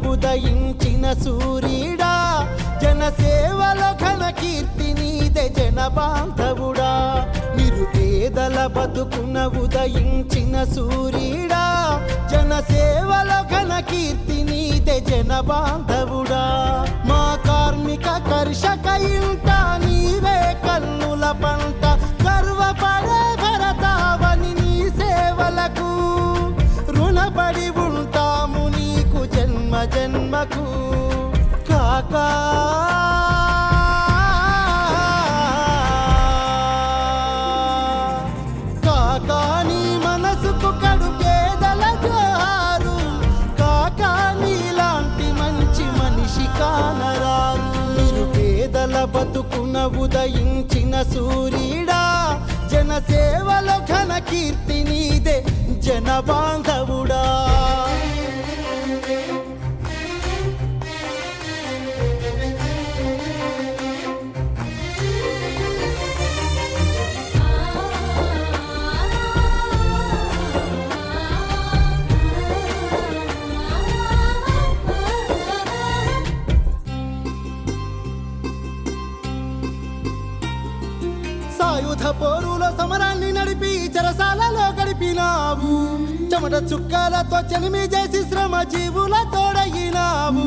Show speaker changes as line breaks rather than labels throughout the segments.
ఉదయించిన సూర్యుడా జనసేవలో ఘన కీర్తి నీదే జన బాంధవుడా నిరుపేదల బతుకున ఉదయించిన సూర్యుడా జనసేవలో ఘన కీర్తి నీదే జన బాంధవుడా మా కార్మిక కర్షక ఇంట నీవే కన్నుల పంట గర్వపడే భరతావని నీ సేవలకు రుణపడి ఉంటాము నీకు జన్మ జన్మకు కాకా కాకా నీ మనసుకు కడు పేదల జోహారు కాకా నీలాంటి మంచి మనిషి కానరారు నిరుపేదల బతుకున ఉదయించిన సూర్యుడా జనసేవలో ఘన కీర్తి నీదే జన బాంధవుడా సాయుధ పోరులో సమరాన్ని నడిపి చెరసాలలో గడిపినావు చెమట చుక్కలతో చెలిమి చేసి శ్రమ జీవుల తోడయినావు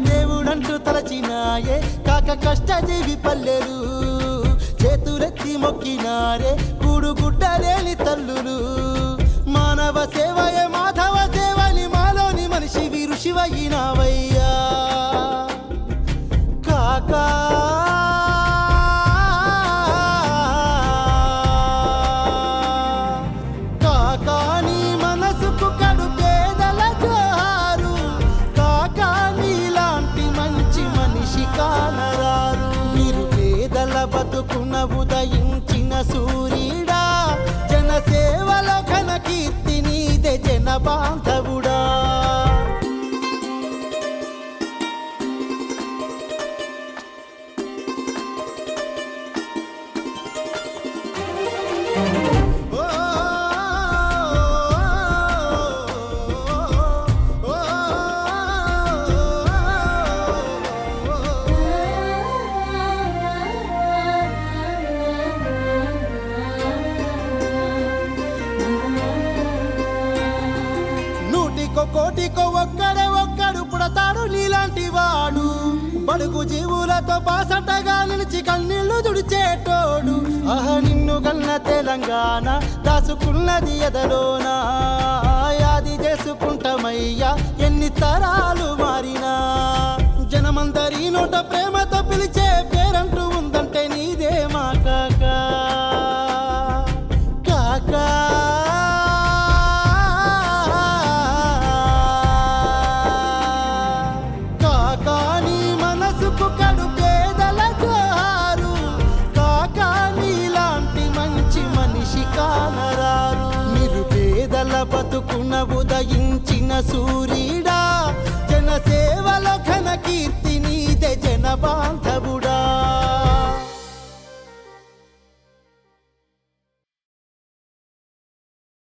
దేవుడంటూ తలచినాయే కాక కష్టజీవి పల్లెలు చేతులెత్తి మొక్కినారే కూడుగుడ్డలేని తల్లులు మానవ సేవయే మాధవ సేవని మాలోని మనిషివి ఋషివయినావయ్యా కాకా బతుకున ఉదయించిన సూర్యుడా జనసేవలో ఘన కీర్తి నీదే జన బాంధవుడా కోటికో ఒక్కడు పుడతాడు నీలాంటి వాడు బడుగు జీవులతో బాసటగా నిలిచి కన్నీళ్లు తుడిచేటోడు నిన్ను గన్న తెలంగాణ దాసుకున్నది ఎదలోనా యాది చేసుకుంటామయ్యా ఎన్ని తరాలు మారినా జనమందరి నోట ప్రేమతో పిలిచే పేరంటూ ఉందంటే నీదే మా కాకా కాకా బతుకున ఉదయించిన సూర్యుడా జనసేవలో ఘన కీర్తి నీదే జన బాంధవుడా